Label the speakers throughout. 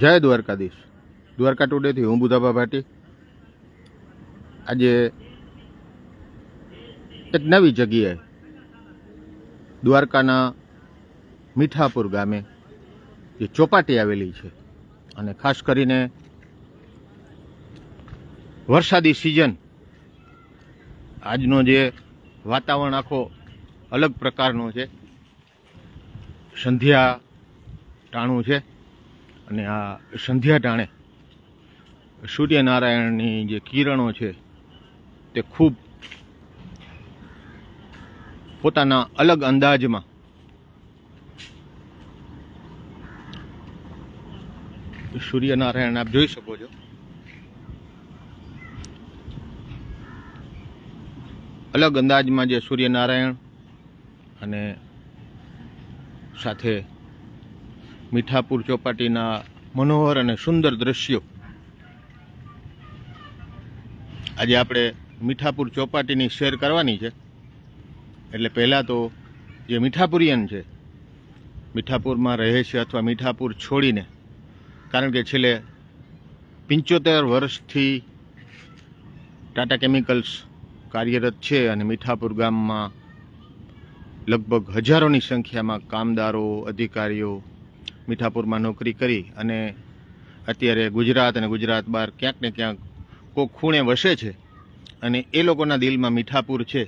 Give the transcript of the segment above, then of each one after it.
Speaker 1: જય દ્વારકાધીશ. દ્વારકા ટુડેથી હું બુધાભા ભાટી. આજે એક નવી જગ્યાએ દ્વારકાના મીઠાપુર ગામે જે ચોપાટી આવેલી છે, અને ખાસ કરીને વરસાદી સિઝન, આજનો જે વાતાવરણ આખો અલગ પ્રકારનું છે, સંધ્યા ટાણું છે, અને આ સંધ્યા ટાણે સૂર્યનારાયણની જે કિરણો છે તે ખૂબ પોતાના અલગ અંદાજમાં સૂર્યનારાયણ આપ જોઈ શકો છો. અલગ અંદાજમાં જે સૂર્યનારાયણ અને સાથે મીઠાપુર ચોપાટીના મનોહર અને સુંદર દ્રશ્યો. આજે આપણે મીઠાપુર ચોપાટીની શેર કરવાની છે. એટલે પહેલાં તો જે મીઠાપુરિયન છે, મીઠાપુરમાં રહે છે અથવા મીઠાપુર છોડીને, કારણ કે છેલ્લે 75 વર્ષથી ટાટા કેમિકલ્સ કાર્યરત છે અને મીઠાપુર ગામમાં લગભગ હજારોની સંખ્યામાં કામદારો, અધિકારીઓ મીઠાપુરમાં નોકરી કરી અને અત્યારે ગુજરાત અને ગુજરાત બહાર ક્યાંક ને ક્યાંક કોઈક ખૂણે વસે છે, અને એ લોકોના દિલમાં મીઠાપુર છે.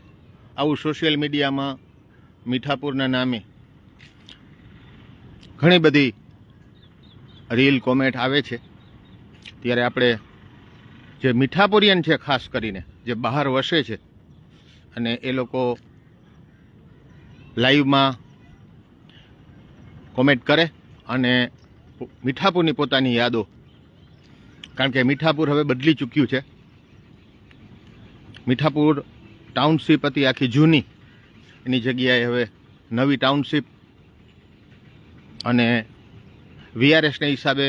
Speaker 1: આવું સોશિયલ મીડિયામાં મીઠાપુરના નામે ઘણી બધી રીલ, કોમેન્ટ આવે છે. ત્યારે આપણે જે મીઠાપુરિયન છે, ખાસ કરીને જે બહાર વસે છે, અને એ લોકો લાઈવમાં કોમેન્ટ કરે અને મીઠાપુરની પોતાની યાદો, કારણ કે મીઠાપુર હવે બદલી ચૂક્યું છે. મીઠાપુર ટાઉનશીપ હતી આખી જૂની, એની જગ્યાએ હવે નવી ટાઉનશીપ અને VRSના હિસાબે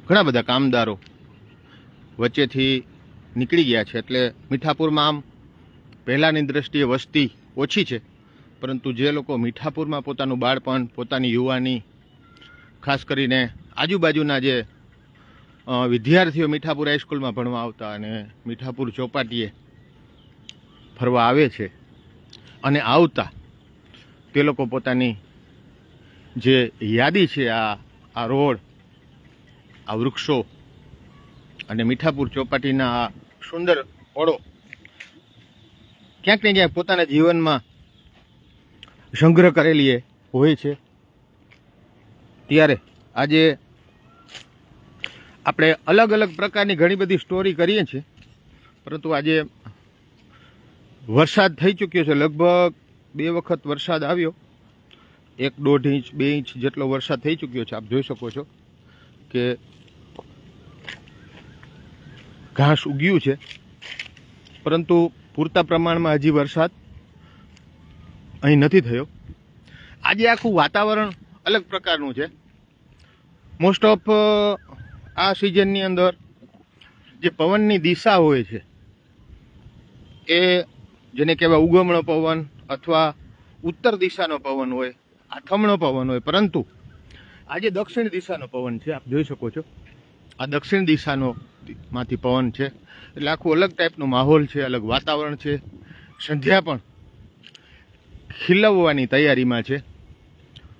Speaker 1: ઘણા બધા કામદારો વચ્ચેથી નીકળી ગયા છે. એટલે મીઠાપુરમાં આમ પહેલાંની દ્રષ્ટિએ વસ્તી ઓછી છે, પરંતુ જે લોકો મીઠાપુરમાં પોતાનું બાળપણ, પોતાની યુવાની, ખાસ કરીને આજુબાજુના જે વિદ્યાર્થીઓ મીઠાપુર હાઈસ્કૂલમાં ભણવા આવતા અને મીઠાપુર ચોપાટીએ ફરવા આવે છે, અને આવતા તે લોકો પોતાની જે યાદી છે, આ રોડ, આ વૃક્ષો અને મીઠાપુર ચોપાટીના આ સુંદર ઓળો ક્યાંક ને ક્યાંક પોતાના જીવનમાં સંગ્રહ કરેલી હોય છે. ત્યારે આજે આપણે અલગ અલગ પ્રકારની ઘણી બધી સ્ટોરી કરીએ છીએ, પરંતુ આજે વરસાદ થઈ ચૂક્યો છે. લગભગ 2 વખત વરસાદ આવ્યો. 1-1.5 ઇંચ 2 ઇંચ જેટલો વરસાદ થઈ ચૂક્યો છે. આપ જોઈ શકો છો કે ઘાસ ઉગ્યું છે, પરંતુ પૂરતા પ્રમાણમાં હજી વરસાદ અહીં નથી થયો. આજે આખું વાતાવરણ અલગ પ્રકારનું છે. મોસ્ટ ઓફ આ સિઝનની અંદર જે પવનની દિશા હોય છે, એ જેને કહેવાય ઉગમણો પવન અથવા ઉત્તર દિશાનો પવન હોય, આથમણો પવન હોય, પરંતુ આજે દક્ષિણ દિશાનો પવન છે. આપ જોઈ શકો છો, આ દક્ષિણ દિશાનો માંથી પવન છે. એટલે આખું અલગ ટાઈપનો માહોલ છે, અલગ વાતાવરણ છે. સંધ્યા પણ ખીલવવાની તૈયારીમાં છે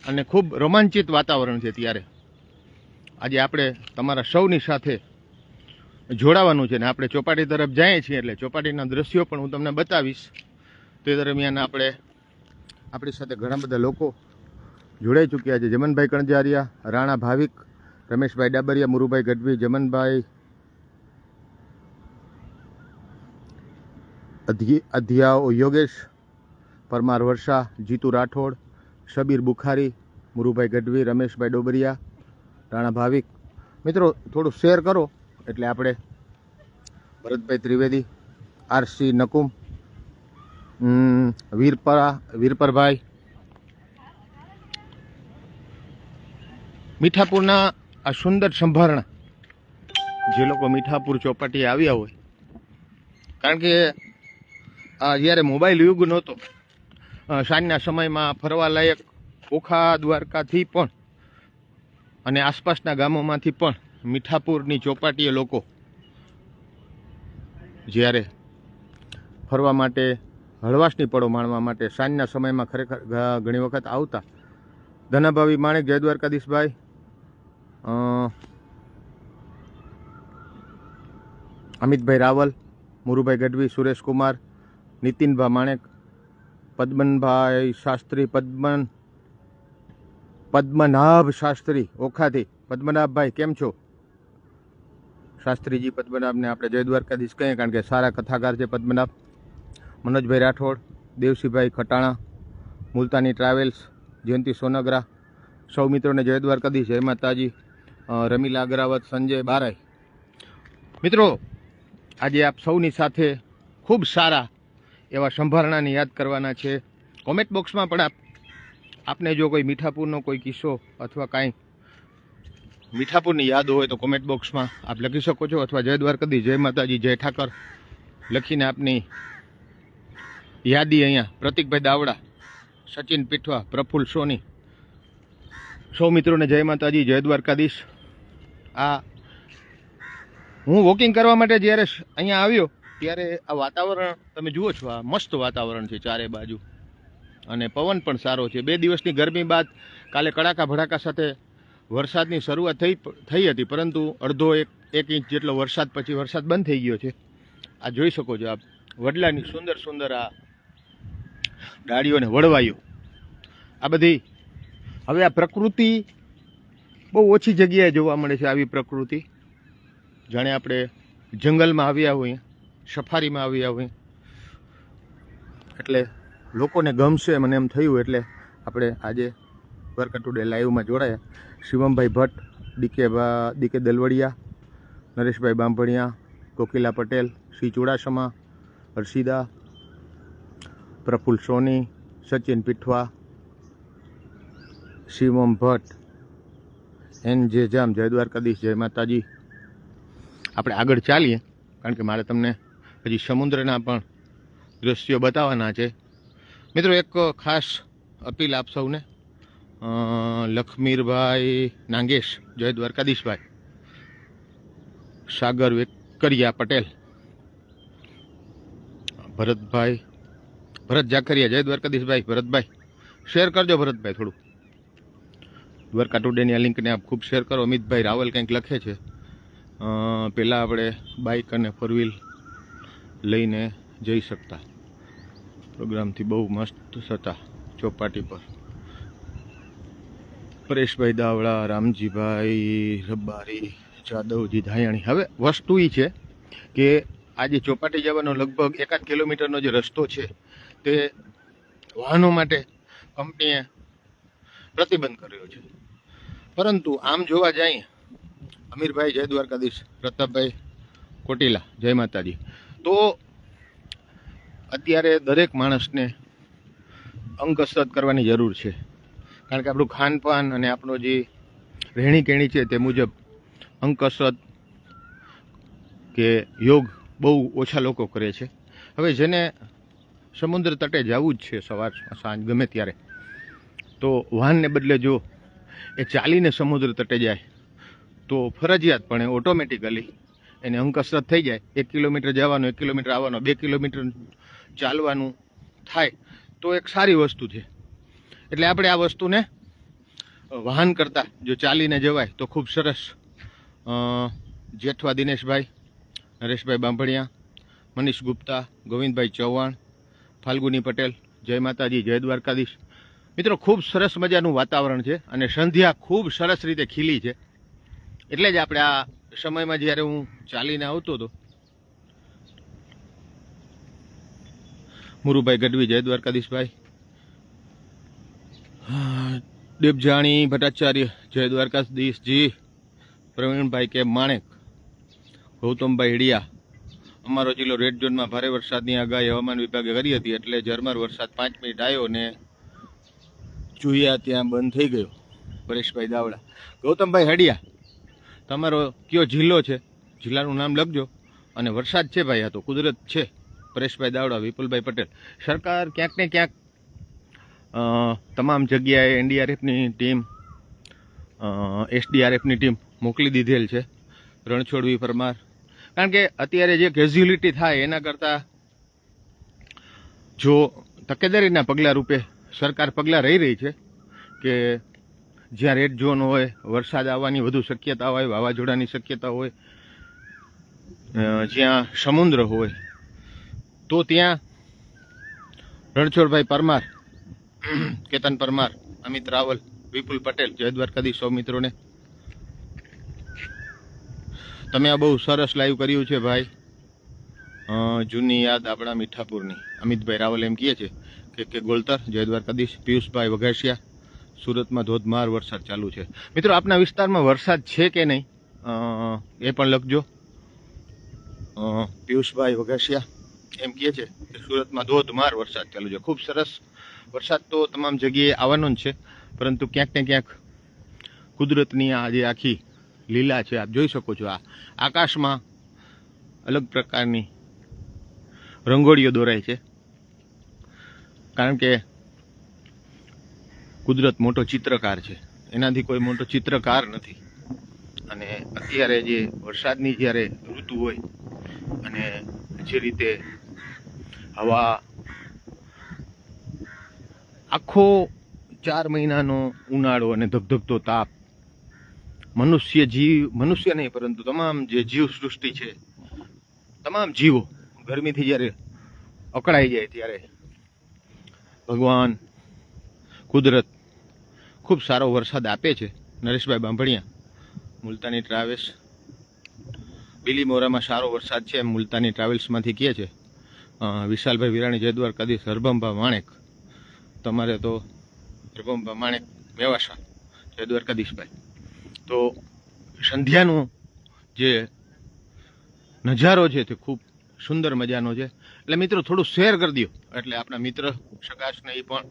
Speaker 1: અને ખૂબ રોમાંચિત વાતાવરણ છે. ત્યારે આજે આપણે તમારા સૌની સાથે જોડાવાનું છે, ને આપણે ચોપાટી તરફ જઈએ છીએ. એટલે ચોપાટીના દ્રશ્યો પણ હું તમને બતાવીશ. તે દરમિયાન આપણી સાથે ઘણા બધા લોકો જોડાઈ ચૂક્યા છે. જમનભાઈ કણજારિયા, રાણા ભાવિક, રમેશભાઈ ડાબરિયા, મુરુભાઈ ગઢવી, જમનભાઈ અધ્યાઓ, યોગેશ પરમાર વર્ષા, જીતુ રાઠોડ, શબીર બુખારી, મુરુભાઈ ગઢવી, રમેશભાઈ ડોબરિયા, રાણા ભાવિક. મિત્રો થોડું શેર કરો એટલે આપણે ભરતભાઈ ત્રિવેદી, RC નકુમ, વીરપરભાઈ, મીઠાપુરના આ સુંદર સંભારણા જે લોકો મીઠાપુર ચોપાટીએ આવ્યા હોય, કારણ કે જ્યારે મોબાઈલ યુગ નહોતો, સાંજના સમયમાં ફરવા લાયક ઓખા દ્વારકાથી પણ અને આસપાસના ગામોમાંથી પણ મીઠાપુરની ચોપાટીએ લોકો જ્યારે ફરવા માટે હળવાશની પળો માણવા માટે સાંજના સમયમાં ખરેખર ઘણી વખત આવતા. ધનાભાવી માણેક, જય દ્વારકાધીશભાઈ, અમિતભાઈ રાવલ, મુરુભાઈ ગઢવી, સુરેશકુમાર, નીતિનભાઈ માણેક, પદ્મનભાઈ શાસ્ત્રી, પદ્મનાભ શાસ્ત્રી ઓખાથી. પદ્મનાભભાઈ કેમ છો? શાસ્ત્રીજી પદ્મનાભને આપણે જય દ્વારકાધીશ કહીએ, કારણ કે સારા કથાકાર છે પદ્મનાભ. મનોજભાઈ રાઠોડ, દેવસીભાઈ ખટાણા, મુલતાની ટ્રાવેલ્સ, જયંતિ સોનગરા, સૌ મિત્રોને જય દ્વારકાધીશ, જય માતાજી. રમીલા અગ્રાવત, સંજય બારાઈ. મિત્રો, આજે આપ સૌની સાથે ખૂબ સારા એવા સંભારણાને યાદ કરવાના છે. કોમેન્ટ બોક્સમાં પણ આપને જો કોઈ મીઠાપુરનો કોઈ કિસ્સો અથવા કાંઈ મીઠાપુરની યાદ હોય તો કોમેન્ટ બોક્સમાં આપ લખી શકો છો, અથવા જય દ્વારકાધીશ, જય માતાજી, જય ઠાકર લખીને આપની યાદી અહીંયા પ્રતિકભાઈ દાવડા, સચિન પીઠવા, પ્રફુલ્લ સોની, સૌ મિત્રોને જય માતાજી, જય દ્વારકાધીશ. આ હું વોકિંગ કરવા માટે જ્યારે અહીંયા આવ્યો ત્યારે આ વાતાવરણ તમે જુઓ છો, આ મસ્ત વાતાવરણ છે ચારે બાજુ, અને પવન પણ સારો છે. 2 દિવસની ગરમી બાદ કાલે કડાકા ભડાકા સાથે વરસાદની શરૂઆત થઈ હતી, પરંતુ અડધો એક ઇંચ જેટલો વરસાદ પછી વરસાદ બંધ થઈ ગયો છે. આ જોઈ શકો છો આપ, વડલાની સુંદર સુંદર આ ડાળીઓને વળવાયો. આ બધી હવે આ પ્રકૃતિ બહુ ઓછી જગ્યાએ જોવા મળે છે. આવી પ્રકૃતિ જાણે આપણે જંગલમાં આવ્યા હોઈએ, સફારીમાં આવ્યા હોઈએ. એટલે લોકોને ગમશે મને એમ થયું, એટલે આપણે આજે દ્વારકા ટુડે લાઈવમાં જોડાયા. શિવમભાઈ ભટ્ટ, ડીકે દલવડિયા, નરેશભાઈ બાંભણિયા, કોકિલા પટેલ, શ્રી ચુડાસમા, હર્ષિદા, પ્રફુલ્લ સોની, સચિન પીઠવા, શિવમ ભટ્ટ, એન જે જામ, જય દ્વારકાધીશ, જય માતાજી. આપણે આગળ ચાલીએ, કારણ કે મારે તમને હજી સમુદ્રના પણ દ્રશ્યો બતાવવાના છે. મિત્રો, એક ખાસ અપીલ આપ સૌને, લખમીરભાઈ નાંગેશ, જય દ્વારકાધીશભાઈ, સાગર વેકરિયા પટેલ, ભરત જાખરિયા, જય દ્વારકાધીશભાઈ. ભરતભાઈ શેર કરજો, ભરતભાઈ થોડું દ્વારકા ટુડેની આ લિંકને આપ ખૂબ શેર કરો. અમિતભાઈ રાવલ કંઈક લખે છે, પહેલાં આપણે બાઇક અને 4 વ્હીલ લઈને જઈ શકતા, પ્રોગ્રામથી બહુ મસ્ત હતા ચોપાટી પર. પરેશભાઈ દાવડા, રામજીભાઈ રબારી, જાદવજી ધાયાણી. હવે વસ્તુ એ છે કે આજે ચોપાટી જવાનો લગભગ 1 કિલોમીટરનો જે રસ્તો છે તે વાહનો માટે કંપનીએ પ્રતિબંધ કર્યો છે. પરંતુ આમ જોવા જઈએ, અમીરભાઈ જય દ્વારકાધીશ, પ્રતાપભાઈ કોટીલા, જય માતાજી, તો અત્યારે દરેક માણસને અંગ કસરત કરવાની જરૂર છે. કારણ કે આપણું ખાનપાન અને આપણો જે રહેણી કહેણી છે તે મુજબ અંગ કસરત કે યોગ બહુ ઓછા લોકો કરે છે. હવે જેને સમુદ્ર તટે જવું જ છે સવાર સાંજ ગમે ત્યારે, તો વાહનને બદલે જો એ ચાલીને સમુદ્ર તટે જાય તો ફરજિયાતપણે ઓટોમેટિકલી એને અંગ કસરત થઈ જાય. 1 કિલોમીટર જવાનું, 1 કિલોમીટર આવવાનું, 2 કિલોમીટર ચાલવાનું થાય તો એક સારી વસ્તુ છે. એટલે આપણે આ વસ્તુને વાહન કરતાં જો ચાલીને જવાય તો ખૂબ સરસ. જેઠવા દિનેશભાઈ, નરેશભાઈ બાંભણિયા, મનીષ ગુપ્તા, ગોવિંદભાઈ ચૌહાણ, ફાલ્ગુની પટેલ, જય માતાજી, જય દ્વારકાધીશ. મિત્રો, ખૂબ સરસ મજાનું વાતાવરણ છે અને સંધ્યા ખૂબ સરસ રીતે ખીલી છે. એટલે જ આપણે આ સમયમાં જ્યારે હું ચાલીને આવતો હતો, મુરુભાઈ ગઢવી, જય દ્વારકાધીશભાઈ, દેવજાણી ભટ્ટાચાર્ય, જય દ્વારકાધીશજી, પ્રવીણભાઈ કે માણેક, ગૌતમભાઈ હિડિયા. અમારો જિલ્લો રેડ ઝોનમાં ભારે વરસાદની આગાહી હવામાન વિભાગે કરી હતી, એટલે ઝરમર વરસાદ 5 મિનિટ આવ્યો ને જોયા ત્યાં બંધ થઈ ગયો. પરેશભાઈ દાવડા. ગૌતમભાઈ હડિયા, તમારો કયો જિલ્લો છે, જિલ્લાનું નામ લખજો. અને વરસાદ છે ભાઈ, આ તો કુદરત છે. પરેશભાઈ દાવડા, વિપુલભાઈ પટેલ. સરકાર ક્યાંક ને ક્યાંક તમામ જગ્યાએ એનડીઆરએફની ટીમ, SDRFની ટીમ મોકલી દીધેલ છે રણછોડવી પરમાર. કારણ કે અત્યારે જે કેઝ્યુલિટી થાય એના કરતાં જો તકેદારીના પગલાં રૂપે સરકાર પગલાં રહી છે કે જ્યાં રેડ ઝોન હોય, વરસાદ આવવાની વધુ શક્યતા હોય, વાવાઝોડાની શક્યતા હોય, જ્યાં સમુદ્ર હોય, તો ત્યાં રણછોડભાઈ પરમાર, કેતન પરમાર, અમિત રાવલ, વિપુલ પટેલ, જય દ્વારકાધીશ સૌ મિત્રોને. તમે આ બહુ સરસ લાઈવ કર્યું છે ભાઈ. જૂની યાદ આપણા મીઠાપુરની. અમિતભાઈ રાવલ એમ કહે છે કે ગોલતર, જય દ્વારકાધીશ. પિયુષભાઈ વઘાસિયા, સુરતમાં ધોધમાર વરસાદ ચાલુ છે. મિત્રો, આપના વિસ્તારમાં વરસાદ છે કે નહીં એ પણ લખજો. પિયુષભાઈ વઘાસિયા એમ કહે છે કે સુરતમાં ધોધમાર વરસાદ ચાલુ છે. ખૂબ સરસ. વરસાદ તો તમામ જગ્યાએ આવવાનો જ છે, પરંતુ ક્યાંક ને ક્યાંક કુદરતની આ જે આખી લીલા છે, આપ જોઈ શકો છો. આ આકાશમાં અલગ પ્રકારની રંગોળીઓ દોરાય છે, કારણ કે કુદરત મોટો ચિત્રકાર છે, એનાથી કોઈ મોટો ચિત્રકાર નથી. અને અત્યારે જે વરસાદની જ્યારે ઋતુ હોય અને જે રીતે હવા આખો 4 મહિનાનો ઉનાળો અને ધગધગતો તાપ મનુષ્ય નહીં પરંતુ તમામ જે જીવ સૃષ્ટિ છે, તમામ જીવો ગરમીથી જ્યારે અકળાઈ જાય ત્યારે ભગવાન કુદરત ખૂબ સારો વરસાદ આપે છે. નરેશભાઈ બાંભણિયા, મુલતાની ટ્રાવેલ્સ, બિલીમોરામાં સારો વરસાદ છે એમ મુલતાની ટ્રાવેલ્સમાંથી કહે છે. વિશાલભાઈ વિરાણી, જય દ્વારકાધીશ. હરભમભા માણેક, તમારે તો હરભમભા માણેક મેવાસા, જય દ્વારકાધીશભાઈ. તો સંધ્યાનો જે નજારો છે તે ખૂબ સુંદર મજાનો છે. એટલે મિત્રો, થોડું શેર કરી દો, એટલે આપણા મિત્ર સગાસને એ પણ,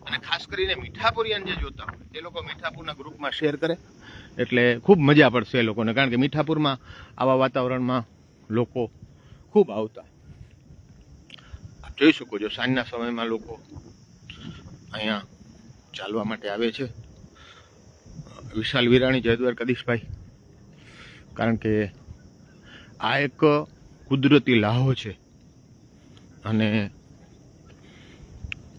Speaker 1: અને ખાસ કરીને મીઠાપુરિયાને જે જોતા હોય એ લોકો મીઠાપુરના ગ્રુપમાં શેર કરે, એટલે ખૂબ મજા પડશે એ લોકોને. કારણ કે મીઠાપુરમાં આવા વાતાવરણમાં લોકો ખૂબ આવતા. આપ જોઈ શકો છો, સાંજના સમયમાં લોકો અહીંયા ચાલવા માટે આવે છે. વિશાલ વિરાણી, જય દ્વારકાધીશભાઈ. કારણ કે આ એક કુદરતી લાહો છે, અને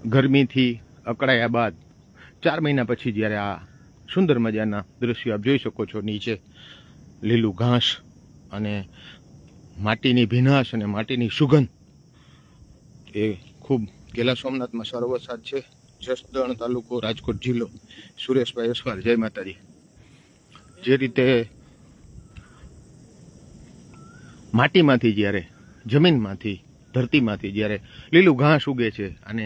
Speaker 1: ગરમીથી અકળાયા બાદ 4 મહિના પછી જ્યારે આ સુંદર મજાના દ્રશ્યો આપ જોઈ શકો છો, નીચે લીલું ઘાસ અને માટીની ભીનાશ અને માટીની સુગંધ, એ ખૂબ. ગેલા સોમનાથમાં સારો વરસાદ છે. જસદણ તાલુકો, રાજકોટ જિલ્લો. સુરેશભાઈ અસવાર, જય માતાજી. જે રીતે માટીમાંથી જ્યારે, જમીનમાંથી, ધરતીમાંથી જ્યારે લીલું ઘાસ ઉગે છે અને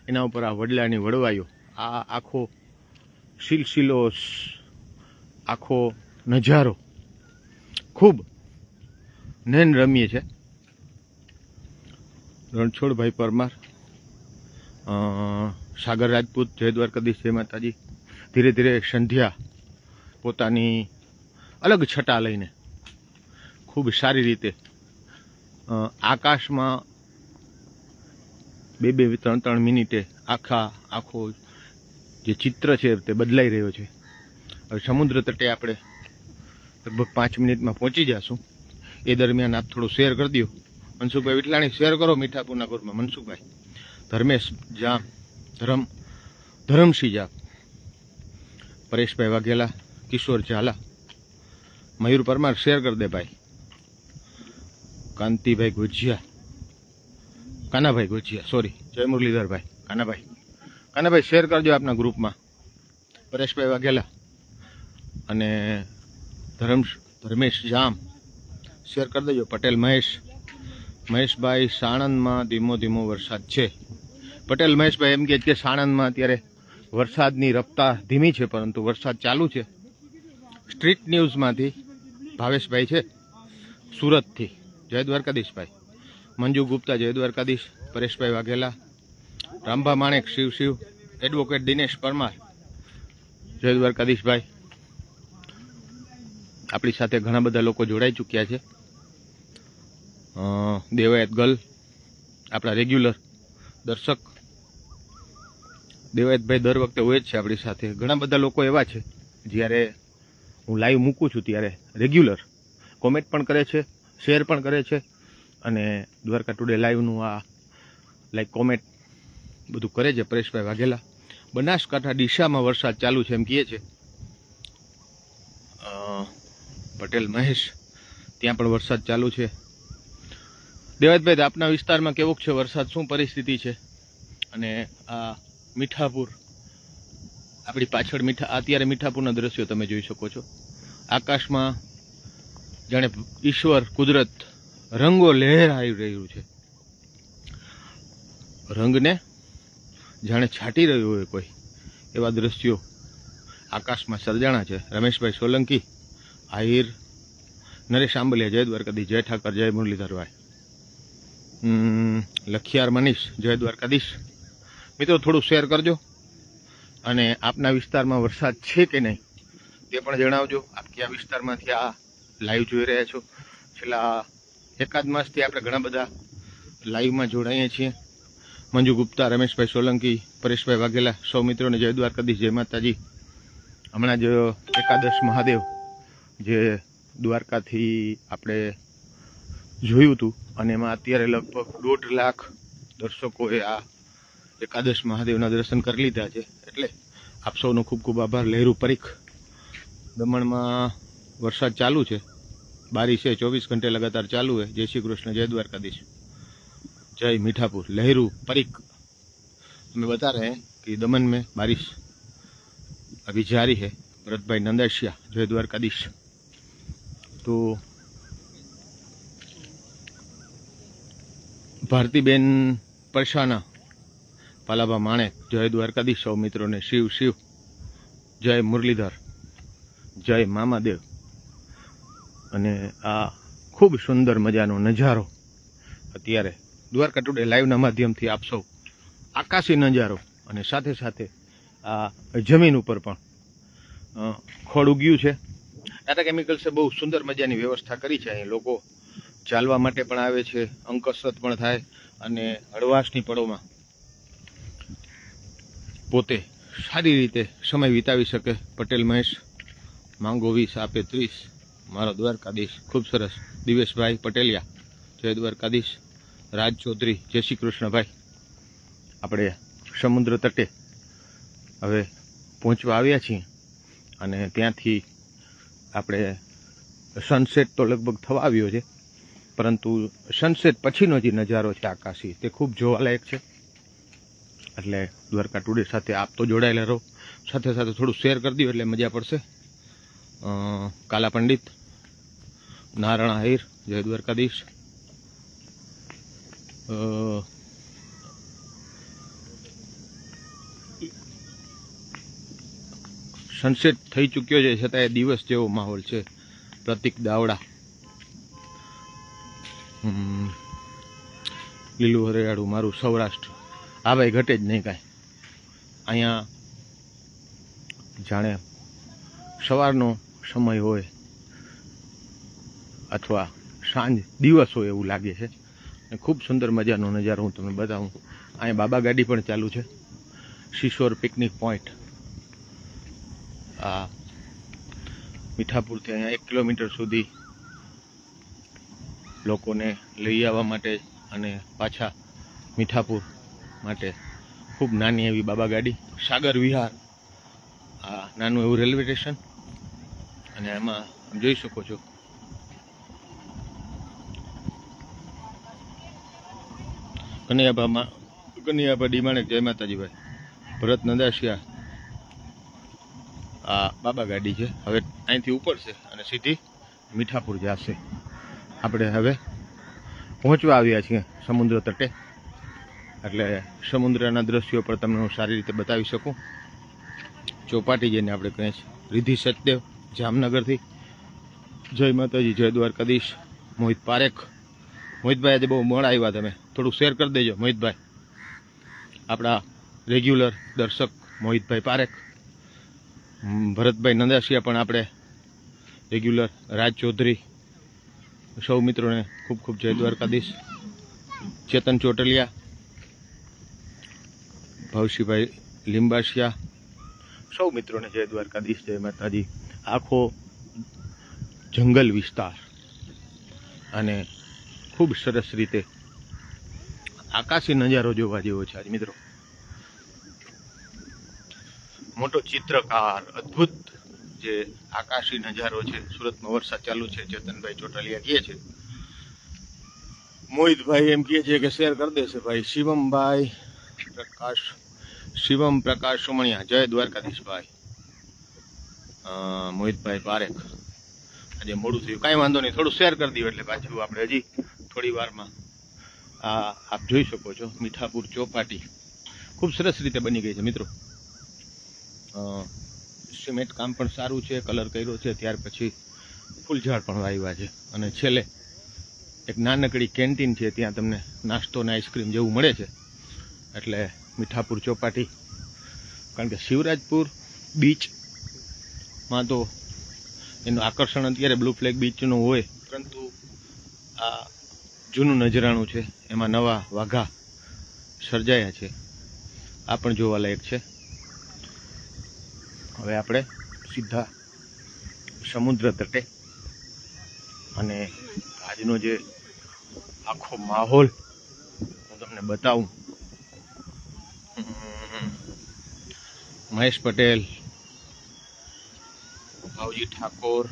Speaker 1: એના ઉપર આ વડલાની વડવાઈઓ, આ આખો સિલસિલો, આખો નજારો ખૂબ નયન રમ્ય છે. રણછોડભાઈ પરમાર, સાગર રાજપૂત, જય દ્વારકાધીશ, જય માતાજી. ધીરે ધીરે સંધ્યા પોતાની અલગ છટા લઈને ખૂબ સારી રીતે આકાશમાં 2-3 મિનિટે આખો જે ચિત્ર છે તે બદલાઈ રહ્યો છે. હવે સમુદ્ર તટે આપણે લગભગ 5 મિનિટમાં પહોંચી જશું. એ દરમિયાન આપ થોડું શેર કરી દો. મનસુખભાઈ વિટલાણી, શેર કરો મીઠાપુરના ગ્રુપમાં. મનસુખભાઈ, ધર્મેશ જામ, ધરમસિંહ જાપ, પરેશભાઈ વાઘેલા, કિશોર ઝાલા, મયુર પરમાર, શેર કરી દે ભાઈ. કાંતિભાઈ ગોજિયા, કાનાભાઈ ગોજિયા, સોરી, જય મુરલીધરભાઈ, કાનાભાઈ શેર કરજો આપના ગ્રુપમાં. પરેશભાઈ વાઘેલા અને ધર્મેશ જામ, શેર કરી દેજો. પટેલ મહેશભાઈ, સાણંદમાં ધીમો ધીમો વરસાદ છે. પટેલ મહેશભાઈ એમ કહે છે કે સાણંદમાં અત્યારે વરસાદની રફતાર ધીમી છે, પરંતુ વરસાદ ચાલુ છે. સ્ટ્રીટ ન્યૂઝમાંથી ભાવેશભાઈ છે, સુરતથી, જય દ્વારકાધીશભાઈ. મંજુ ગુપ્તા, જય દ્વારકાધીશ. પરેશભાઈ વાઘેલા, રામભા માણેક, શિવ, એડવોકેટ દિનેશ પરમાર, જય દ્વારકાધીશભાઈ. આપણી સાથે ઘણા બધા લોકો જોડાઈ ચૂક્યા છે. દેવાયત ગલ, આપણા રેગ્યુલર દર્શક દેવાયતભાઈ દર વખતે હોય જ છે આપણી સાથે. ઘણા બધા લોકો એવા છે જ્યારે હું લાઈવ મૂકું છું ત્યારે રેગ્યુલર કોમેન્ટ પણ કરે છે, શેર પણ કરે છે, અને દ્વારકા ટુડે લાઈવનું આ લાઈક કોમેન્ટ બધું કરે છે પરેશભાઈ વાઘેલા. બનાસકાંઠા ડીસામાં વરસાદ ચાલુ છે એમ કહે છે પટેલ મહેશ, ત્યાં પણ વરસાદ ચાલુ છે. દેવાજભાઈ, આપના વિસ્તારમાં કેવો છે વરસાદ, શું પરિસ્થિતિ છે? અને આ મીઠાપુર, આપણી પાછળ અત્યારે મીઠાપુરના દ્રશ્યો તમે જોઈ શકો છો. આકાશમાં જાણે ઈશ્વર કુદરત રંગો લહેરાઈ રહ્યું છે, રંગને જાણે છાંટી રહ્યું હોય કોઈ, એવા દ્રશ્યો આકાશમાં સર્જાણા છે. રમેશભાઈ સોલંકી, આહિર, નરેશ આંબલિયા, જય દ્વારકાધીશ, જય ઠાકર, જય મુરલીધરભાઈ, લખિયાર મનીષ, જય દ્વારકાધીશ. મિત્રો થોડું શેર કરજો અને આપના વિસ્તારમાં વરસાદ છે કે નહીં તે પણ જણાવજો. આપ કયા વિસ્તારમાંથી આ લાઈવ જોઈ રહ્યા છો? છેલ્લા એકાદ માસથી આપણે ઘણા બધા લાઈવમાં જોડાઈએ છીએ. મંજુ ગુપ્તા, રમેશભાઈ સોલંકી, પરેશભાઈ વાઘેલા, સૌ મિત્રોને જય દ્વારકાધીશ, જય માતાજી. હમણાં જ એકાદશ મહાદેવ જે દ્વારકાથી આપણે જોયું હતું, અને એમાં અત્યારે લગભગ 1.5 લાખ દર્શકોએ આ એકાદશ મહાદેવના દર્શન કરી લીધા છે. એટલે આપ સૌનો ખૂબ ખૂબ આભાર. લહેરુ પરીખ, દમણમાં વરસાદ ચાલુ છે, બારિશ है 24 घंटे लगातार चालू है. जय श्री कृष्ण, जय द्वारकाधीश, जय मीठापुर. लहरू परिक हमें बता रहे हैं कि दमन में बारिश अभी जारी है. भरत भाई नंदाशिया, जय द्वारकाधीश. तो भारतीबेन परशाना, पालाभा माणेक, जय द्वारकाधीश. सौ मित्रों ने शिव शिव, जय मुरलीधर, जय मामादेव. અને આ ખૂબ સુંદર મજાનો નજારો અત્યારે દ્વારકા ટુડે લાઈવના માધ્યમથી આપ સૌ આકાશી નજારો, અને સાથે સાથે આ જમીન ઉપર પણ ખોળ ઉગ્યું છે. ટાટા કેમિકલ્સે બહુ સુંદર મજાની વ્યવસ્થા કરી છે. અહીં લોકો ચાલવા માટે પણ આવે છે, અંગ કસરત પણ થાય, અને હળવાશની પળોમાં પોતે સારી રીતે સમય વિતાવી શકે. પટેલ મહેશ, માંગો 20 આપે 30, મારો દ્વારકાધીશ. ખૂબ સરસ. દિવેશભાઈ પટેલિયા, જય દ્વારકાધીશ. રાજ ચૌધરી, જય શ્રી કૃષ્ણભાઈ. આપણે સમુદ્ર તટે હવે પહોંચવા આવ્યા છીએ, અને ત્યાંથી આપણે સનસેટ તો લગભગ થવા આવ્યો છે, પરંતુ સનસેટ પછીનો જે નજારો છે આકાશી, તે ખૂબ જોવાલાયક છે. એટલે દ્વારકા ટુડે સાથે આપ તો જોડાયેલા રહો, સાથે સાથે થોડું શેર કરી દો એટલે મજા પડશે. કાલા પંડિત, નારાયણ આહિર, જય દ્વારકાધીશ. સનસેટ થઈ ચૂક્યો છે, છતાં દિવસ જેવો માહોલ છે. પ્રતિક દાવડા, લીલું હરિયાળું મારું સૌરાષ્ટ્ર. હા ભાઈ, ઘટે જ નહીં કાંઈ. અહીંયા જાણે સવારનો સમય હોય અથવા સાંજ દિવસ હોય એવું લાગે છે. ખૂબ સુંદર મજાનો નજારો હું તમને બતાવું. અહીંયા બાબા ગાડી પણ ચાલુ છે. શિશોર પિકનિક પોઈન્ટ, આ મીઠાપુરથી અહીંયા 1 કિલોમીટર સુધી લોકોને લઈ આવવા માટે અને પાછા મીઠાપુર માટે ખૂબ નાની એવી બાબા ગાડી. સાગર વિહાર, આ નાનું એવું રેલવે સ્ટેશન, અને એમાં જોઈ શકો છો કનૈયાભા ડીમાણેક, જય માતાજી ભાઈ. ભરત નંદાશિયા, આ બાબા ગાડી છે. હવે અહીંથી ઉપડશે અને સીધી મીઠાપુર જશે. આપણે હવે પહોંચવા આવ્યા છીએ સમુદ્ર તટે, એટલે સમુદ્રના દ્રશ્યો પર તમને હું સારી રીતે બતાવી શકું. ચોપાટી જેને આપણે કહીએ છીએ, રિધિ સચદેવ, જામનગરથી, જય માતાજી, જય દ્વારકાધીશ. મોહિત પારેખ, મોહિતભાઈ આજે બહુ મોડા આવ્યા, તમે થોડું શેર કરી દેજો મોહિતભાઈ. આપણા રેગ્યુલર દર્શક મોહિતભાઈ પારેખ. ભરતભાઈ નંદાશિયા પણ આપણે રેગ્યુલર. રાજ ચૌધરી, સૌ મિત્રોને ખૂબ ખૂબ જય દ્વારકાધીશ. ચેતન ચોટલિયા, ભવશીભાઈ લીંબાશિયા, સૌ મિત્રોને જય દ્વારકાધીશ, જય માતાજી. આખો જંગલ વિસ્તાર અને ખૂબ સરસ રીતે આકાશી નજારો જોવા જેવો છે આજ મિત્રો. મોટો ચિત્રકાર અદ્ભુત જે આકાશી નજારો છે. સુરતમાં વરસાદ ચાલુ છે. ચેતનભાઈ ચોટાલિયા કહે છે, મોહિતભાઈ એમ કહે છે કે શેર કરી દેશે ભાઈ. શિવમ પ્રકાશ સુમણિયા, જય દ્વારકાધીશભાઈ. મોહિતભાઈ પારેખ, આજે મોડું થયું, કાંઈ વાંધો નહીં, થોડું શેર કરી દઉં એટલે પાછું આપણે હજી થોડી વારમાં આપ જોઈ શકો છો મીઠાપુર ચોપાટી ખૂબ સરસ રીતે બની ગઈ છે મિત્રો. સિમેન્ટ કામ પણ સારું છે, કલર કર્યો છે, ત્યાર પછી ફૂલઝાડ પણ વાવ્યા છે અને છેલ્લે એક નાનકડી કેન્ટીન છે, ત્યાં તમને નાસ્તો ને આઈસ્ક્રીમ જેવું મળે છે. એટલે મીઠાપુર ચોપાટી, કારણ કે શિવરાજપુર બીચમાં તો એનું આકર્ષણ અત્યારે બ્લુ ફ્લેગ બીચનું હોય, પરંતુ આ જૂનું નજરાણું છે, એમાં નવા વાઘા સર્જાયા છે, આ પણ જોવાલાયક છે. હવે આપણે સીધા સમુદ્ર તટે, અને આજનો જે આખો માહોલ હું તમને બતાવું. મહેશ પટેલ, ભાવજી ઠાકોર,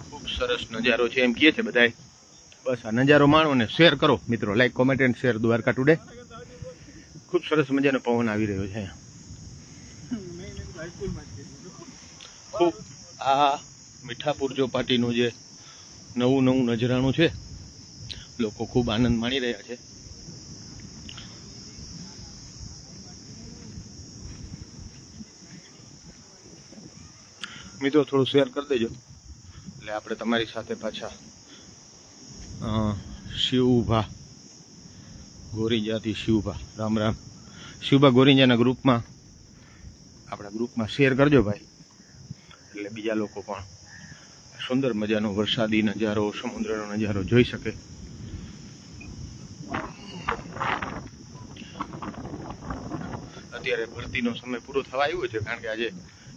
Speaker 1: ખૂબ સરસ નજારો છે એમ કહે છે બધાય. બસ આ નજારો માણો ને શેર કરો મિત્રો, like, comment and share. Dwarka today ખૂબ સરસ મજાનો પવન આવી રહ્યો છે. ખૂબ આ મીઠાપુર ચોપાટીનું જે નવું નજરાણું છે, લોકો ખૂબ આનંદ માણી રહ્યા છે. મિત્રો થોડું શેર કરી દેજો એટલે આપણે તમારી સાથે પાછા શિવભા ગોરીજાથી શિવભા, રામ રામ. શિવભા ગોરીજાના ગ્રુપમાં, આપણા ગ્રુપમાં શેર કરજો ભાઈ, એટલે બીજા લોકો પણ સુંદર મજાનો વરસાદી નજારો, સમુદ્રનો નજારો જોઈ શકે. અત્યારે ભરતીનો સમય પૂરો થવા આવ્યો છે, કારણ કે આજે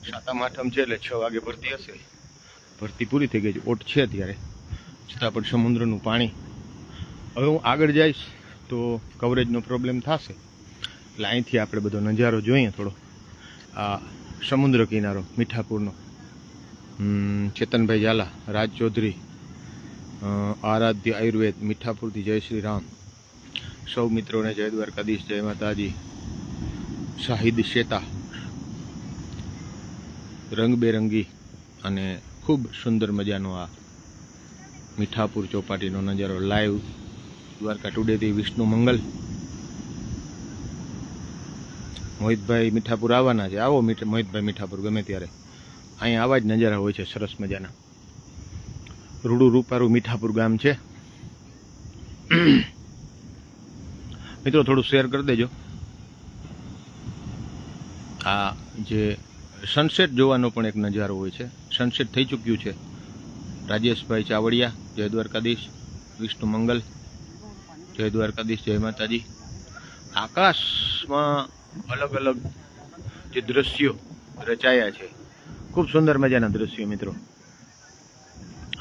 Speaker 1: સાતમ આઠમ છે એટલે 6 વાગે ભરતી હશે. ભરતી પૂરી થઈ ગઈ છે, ઓટ છે અત્યારે, છતાં પણ સમુદ્રનું પાણી. હવે હું આગળ જઈશ તો કવરેજનો પ્રોબ્લેમ થશે, એટલે અહીંથી આપણે બધો નજારો જોઈએ થોડો. આ સમુદ્ર કિનારો મીઠાપુરનો. ચેતનભાઈ ઝાલા, રાજ ચૌધરી, આરાધ્ય આયુર્વેદ, મીઠાપુરથી જય શ્રી રામ. સૌ મિત્રોને જય દ્વારકાધીશ, જય માતાજી. શાહિદ શેતા, રંગબેરંગી અને ખૂબ સુંદર મજાનો આ મીઠાપુર ચોપાટીનો નજારો લાઈવ દ્વારકા ટુડેથી વિષ્ણુ મંગલ. મોહિતભાઈ મીઠાપુર આવવાના છે, આવો મોહિતભાઈ મીઠાપુર ગમે ત્યારે. અહીંયા આવા જ નજારા હોય છે સરસ મજાના. રૂડું રૂપારું મીઠાપુર ગામ છે. મિત્રો થોડું શેર કરી દેજો. આ જે સનસેટ જોવાનો પણ એક નજારો હોય છે. સનસેટ થઈ ચૂક્યું છે. રાજેશભાઈ ચાવડિયા, જય દ્વારકાધીશ. વિષ્ણુ મંગલ, જય દ્વારકાધીશ, જય માતાજી. આકાશમાં અલગ અલગ જે દ્રશ્યો રચાયા છે, ખૂબ સુંદર મજાના દ્રશ્યો મિત્રો.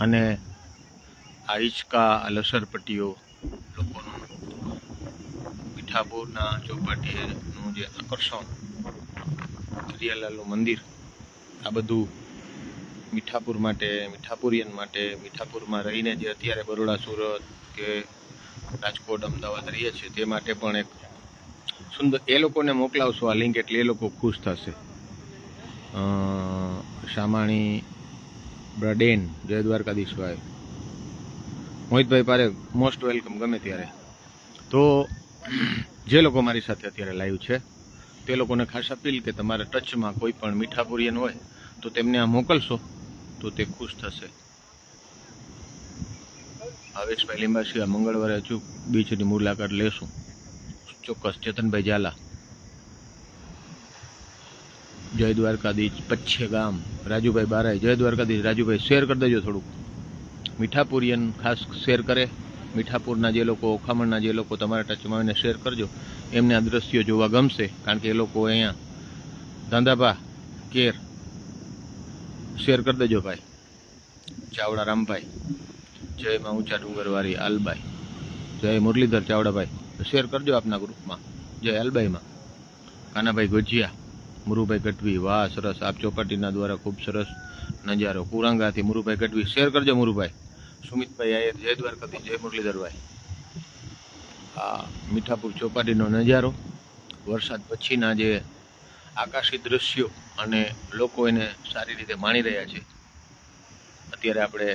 Speaker 1: અને આ હિંચકા, આ લસરપટ્ટીઓ લોકોનું મીઠાપુરના ચોપાટીનું જે આકર્ષણ, હરિયાલાલનું મંદિર, આ બધું મીઠાપુર માટે, મીઠાપુરિયન માટે, મીઠાપુરમાં રહીને જે અત્યારે બરોડા, સુરત કે રાજકોટ, અમદાવાદ રહીએ છીએ તે માટે પણ એક સુંદર. એ લોકોને મોકલાવશો આ લિંક એટલે એ લોકો ખુશ થશે. શામાણી બ્રડેન, જય દ્વારકાધીશભાઈ. મોહિતભાઈ પારે, મોસ્ટ વેલકમ ગમે ત્યારે. તો જે લોકો મારી સાથે અત્યારે લાઈવ છે તે લોકોને ખાસ અપીલ કે તમારા ટચમાં કોઈ પણ મીઠાપુરિયન હોય તો તેમને આ મોકલશો તો તે ખુશ થશે. ભાવેશભાઈ લીંબાસી, આ મંગળવારે અચૂક બીચની મુલાકાત લેશું ચોક્કસ. ચેતનભાઈ ઝાલા, જય દ્વારકાધીશ. પચ્છે ગામ, રાજુભાઈ બારાઈ, જય દ્વારકાધીશ. રાજુભાઈ શેર કરી દેજો થોડુંક. મીઠાપુરિયન ખાસ શેર કરે. મીઠાપુરના જે લોકો, ઓખામણના જે લોકો તમારા ટચમાં એને શેર કરજો. એમને આ દ્રશ્યો જોવા ગમશે, કારણ કે એ લોકો અહીંયા ધાંધાપા કેર શેર કરી દેજો ભાઈ. ચાવડા રામભાઈ, જય માં ઊંચા ડુંગરવાળી આલબાઈ, જય મુરલીધર ચાવડાભાઈ. શેર કરજો આપના ગ્રુપમાં. જય આલબાઈમાં કાનાભાઈ ગોજિયા, મુરુભાઈ ગઢવી, વાહ સરસ. આપ ચોપાટીના દ્વારા ખૂબ સરસ નજારો. કુરાંગાથી મુરુભાઈ ગઢવી, શેર કરજો મુરુભાઈ. સુમિતભાઈ આયર, જય દ્વારકાથી, જય મુરલીધરભાઈ. આ મીઠાપુર ચોપાટીનો નજારો, વરસાદ પછીના જે આકાશી દ્રશ્યો અને લોકો એને સારી રીતે માણી રહ્યા છે. અત્યારે આપણે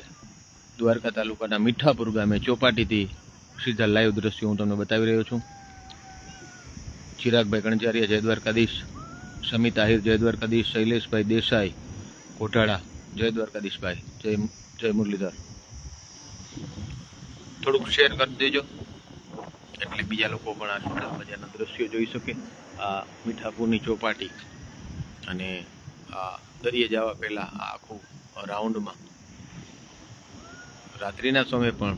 Speaker 1: દ્વારકા તાલુકાના મીઠાપુર ગામે ચોપાટીથી સીધા લાઈવ દ્રશ્યો હું તમને બતાવી રહ્યો છું. ચિરાગભાઈ કણજારિયા, જય દ્વારકાધીશ. સમિત આહિર, જય દ્વારકાધીશ. શૈલેષભાઈ દેસાઈ કોઠાળા, જય દ્વારકાધીશભાઈ, જય મુરલીધર. થોડુંક શેર કરી દેજો એટલે બીજા લોકો પણ આ સુંદર મજાના દ્રશ્યો જોઈ શકે. આ મીઠાપુરની ચોપાટી અને આ દરિયે જવા પહેલાં આ આખું રાઉન્ડમાં રાત્રિના સમયે પણ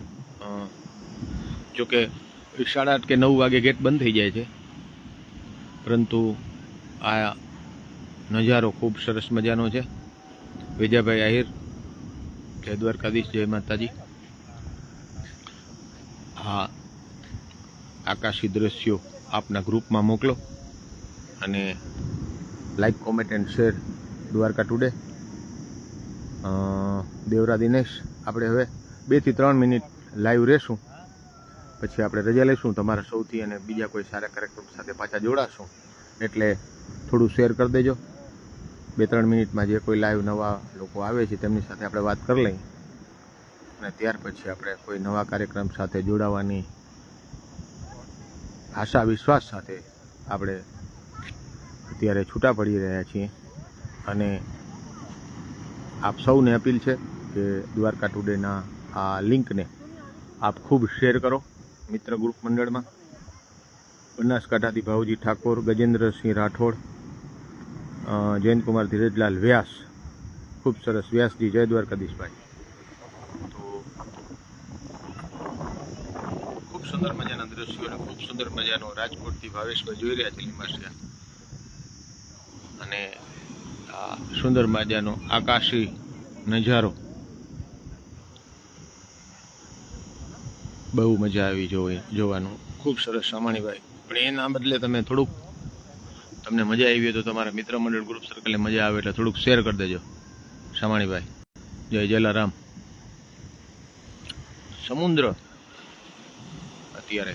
Speaker 1: જોકે 8:30 કે 9 વાગે ગેટ બંધ થઈ જાય છે, પરંતુ આ નજારો ખૂબ સરસ મજાનો છે. વિજયભાઈ આહિર, જય દ્વારકાધીશ, જય માતાજી. હા, આકાશી દ્રશ્યો આપના ગ્રુપમાં મોકલો અને like, comment and share. Dwarka today. Devara Dinesh, આપણે હવે 2 થી 3 મિનિટ લાઈવ રહેશું, પછી આપણે રજા લઈશું. તમારા સૌથી અને બીજા કોઈ સારા કાર્યક્રમ સાથે પાછા જોડાશું, એટલે થોડું શેર કરી દેજો. 2-3 મિનિટમાં જે કોઈ લાઈવ નવા લોકો આવે છે તેમની સાથે આપણે વાત કરી લઈએ અને ત્યાર પછી આપણે કોઈ નવા કાર્યક્રમ સાથે જોડાવાની આશા વિશ્વાસ સાથે આપણે અત્યારે છૂટા પડી રહ્યા છીએ. અને આપ સૌને અપીલ છે કે દ્વારકા ટુડેના આ લિંકને આપ ખૂબ શેર કરો મિત્ર ગ્રુપ મંડળમાં. બનાસકાંઠાથી ભાવજી ઠાકોર, ગજેન્દ્રસિંહ રાઠોડ, જયંતકુમાર ધીરજલાલ વ્યાસ, ખૂબ સરસ વ્યાસજી, જય દ્વારકાધીશભાઈ. તો ખૂબ સુંદર મજાના દ્રશ્યો અને ખૂબ સુંદર મજાનો રાજકોટથી ભાવેશભાઈ જોઈ રહ્યા છે લીમાસિયા. અને આ સુંદર મજાનો આકાશી નજારો બહુ મજા આવી જોવાનું. ખૂબ સરસ સામાણીભાઈ. પણ એના બદલે તમે થોડુંક, તમને મજા આવી હોય તો તમારા મિત્ર મંડળ ગ્રુપ સર્કલને મજા આવે એટલે થોડુંક શેર કરી દેજો સામાણીભાઈ. જય જલારામ. સમુદ્ર અત્યારે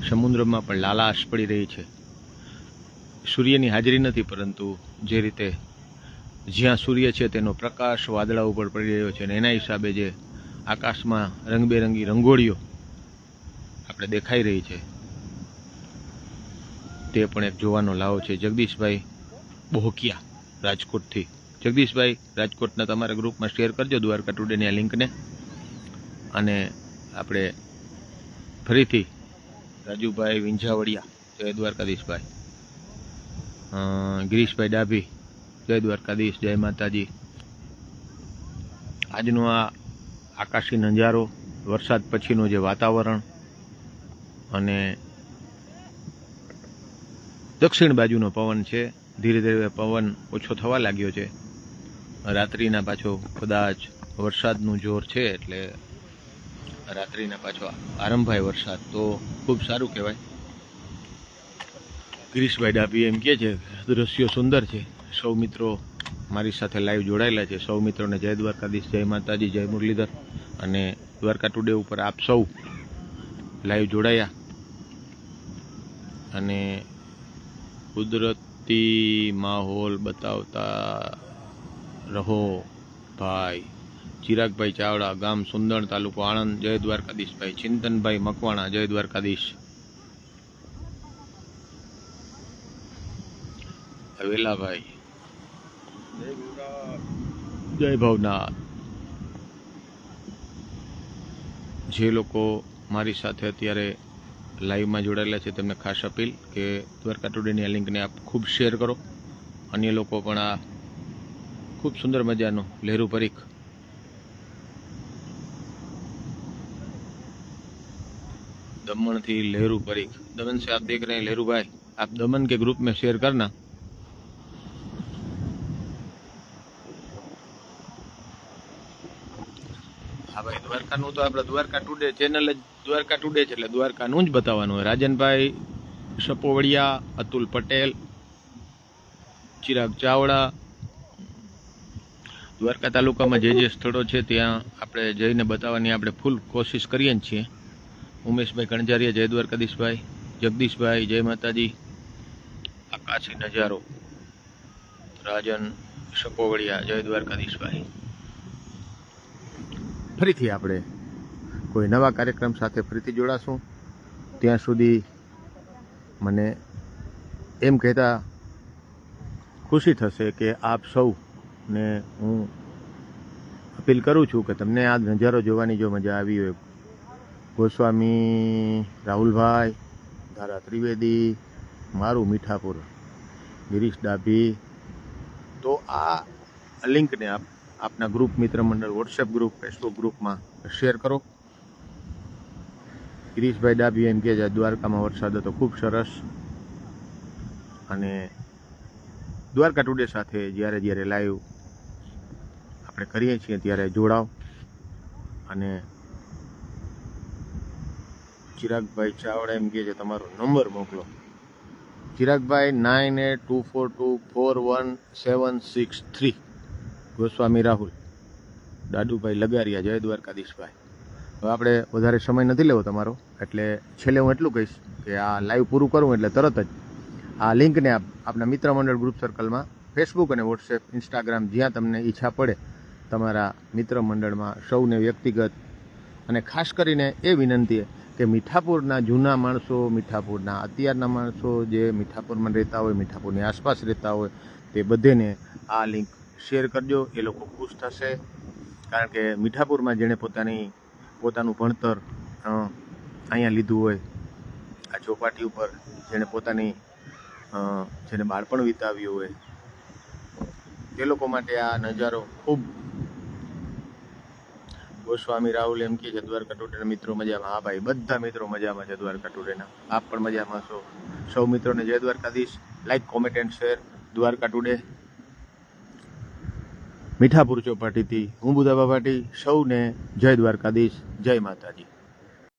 Speaker 1: સમુદ્રમાં પણ લાલાશ પડી રહી છે. સૂર્યની હાજરી નથી, પરંતુ જે રીતે જ્યાં સૂર્ય છે તેનો પ્રકાશ વાદળા ઉપર પડી રહ્યો છે અને એના હિસાબે જે આકાશમાં રંગબેરંગી રંગોળીઓ આપણે દેખાઈ રહી છે તે પણ એક જોવાનો લાવો છે. જગદીશભાઈ બોહકિયા રાજકોટથી. જગદીશભાઈ, રાજકોટના તમારા ગ્રુપમાં શેર કરજો દ્વારકા ટુડેની આ લિંકને. અને આપણે ફરીથી રાજુભાઈ વિંઝાવડિયા, જય દ્વારકાધીશભાઈ. ગિરીશભાઈ ડાભી, જય દ્વારકાધીશ, જય માતાજી. આજનો આ આકાશી નજારો, વરસાદ પછીનું જે વાતાવરણ અને દક્ષિણ બાજુનો પવન છે, ધીરે ધીરે પવન ઓછો થવા લાગ્યો છે. રાત્રિના પાછો કદાચ વરસાદનું જોર છે, એટલે રાત્રિના પાછો આરંભાય વરસાદ, તો ખૂબ સારું કહેવાય. ગિરીશભાઈ ડાભી એમ કહે છે દ્રશ્યો સુંદર છે. સૌ મિત્રો મારી સાથે લાઈવ જોડાયેલા છે. સૌ મિત્રોને જય દ્વારકાધીશ, જય માતાજી, જય મુરલીધર. અને દ્વારકા ટુડે ઉપર આપ સૌ લાઈવ જોડાયા અને કુદરતી માહોલ બતાવતા રહો ભાઈ. ચિરાગભાઈ ચાવડા, ગામ સુંદણ, તાલુકો આણંદ, જય દ્વારકાધીશભાઈ. ચિંતનભાઈ મકવાણા, જય દ્વારકાધીશ. વેલાભાઈ, જય ભવનાથ. જે લોકો મારી સાથે અત્યારે લાઈવમાં જોડાયેલા છે તેમને ખાસ અપીલ કે દ્વારકા ટુડેની આ લિંકને આપ ખૂબ શેર કરો. અન્ય લોકો પણ આ ખૂબ સુંદર મજાનો લહેરુ પરીખ दमन थी लहरू परीख. दमन से आप देख रहे हैं लहरू भाई, आप दमन के ग्रुप में शेयर करना. હા ભાઈ, દ્વારકાનું તો આપણે દ્વારકા ટુડે ચેનલ જ દ્વારકા ટુડે છે, એટલે દ્વારકાનું જ બતાવવાનું હોય. રાજનભાઈ સપોવડિયા, અતુલ પટેલ, ચિરાગ ચાવડા, દ્વારકા તાલુકામાં જે સ્થળો છે ત્યાં આપણે જઈને બતાવવાની આપણે ફૂલ કોશિશ કરીએ છીએ. ઉમેશભાઈ કણજારિયા, જય દ્વારકાધીશભાઈ, જગદીશભાઈ, જય માતાજી. આકાશી નજારો, રાજન સપોવડિયા, જય દ્વારકાધીશભાઈ. ફરીથી આપણે કોઈ નવા કાર્યક્રમ સાથે ફરીથી જોડાશું. ત્યાં સુધી મને એમ કહેતા ખુશી થશે કે આપ સૌને હું અપીલ કરું છું કે તમને આ નજારો જોવાની જો મજા આવી હોય, ગોસ્વામી રાહુલભાઈ, ધારા ત્રિવેદી, મારું મીઠાપુર, ગિરીશ ડાભી, તો આ લિંકને આપના ગ્રુપ મિત્ર મંડળ, વોટ્સએપ ગ્રુપ, ફેસબુક ગ્રુપમાં શેર કરો. ગિરીશભાઈ ડાભી એમ કહે છે દ્વારકામાં વરસાદ હતો ખૂબ સરસ. અને દ્વારકા ટુડે સાથે જ્યારે જ્યારે લાઈવ આપણે કરીએ છીએ ત્યારે જોડાઓ. અને ચિરાગભાઈ ચાવડા એમ કહે છે તમારો નંબર મોકલો. ચિરાગભાઈ 9824241763. ગોસ્વામી રાહુલ, દાદુભાઈ લગારિયા, જય દ્વારકાધીશભાઈ. હવે આપણે વધારે સમય નથી લેવો તમારો, એટલે છેલ્લે હું એટલું કહીશ કે આ લાઈવ પૂરું કરું એટલે તરત જ આ લિંકને આપના મિત્ર મંડળ ગ્રુપ સર્કલમાં, ફેસબુક અને વોટ્સએપ, ઇન્સ્ટાગ્રામ, જ્યાં તમને ઈચ્છા પડે તમારા મિત્ર મંડળમાં સૌને વ્યક્તિગત, અને ખાસ કરીને એ વિનંતી કે મીઠાપુરના જૂના માણસો, મીઠાપુરના અત્યારના માણસો જે મીઠાપુરમાં રહેતા હોય, મીઠાપુરની આસપાસ રહેતા હોય, તે બધેને આ લિંક શેર કરજો. એ લોકો ખુશ થશે. કારણ કે મીઠાપુરમાં જેણે પોતાનું ભણતર અહીંયા લીધું હોય, આ ચોપાટી ઉપર જેણે જેને બાળપણ વિતાવ્યું હોય, તે લોકો માટે આ નજારો ખૂબ. ગોસ્વામી રાહુલ એમ કહે છે દ્વારકા ટુડેના મિત્રો મજામાં. હા ભાઈ, બધા મિત્રો મજામાં છે દ્વારકા ટુડેના. આપ પણ મજામાં છો. સૌ મિત્રોને જય Dwarkadhish. Like, comment and share. Dwarka today, Mithapur ચોપાટીથી હું બુધાબા ભાટી. સૌને જય દ્વારકાધીશ, જય માતાજી.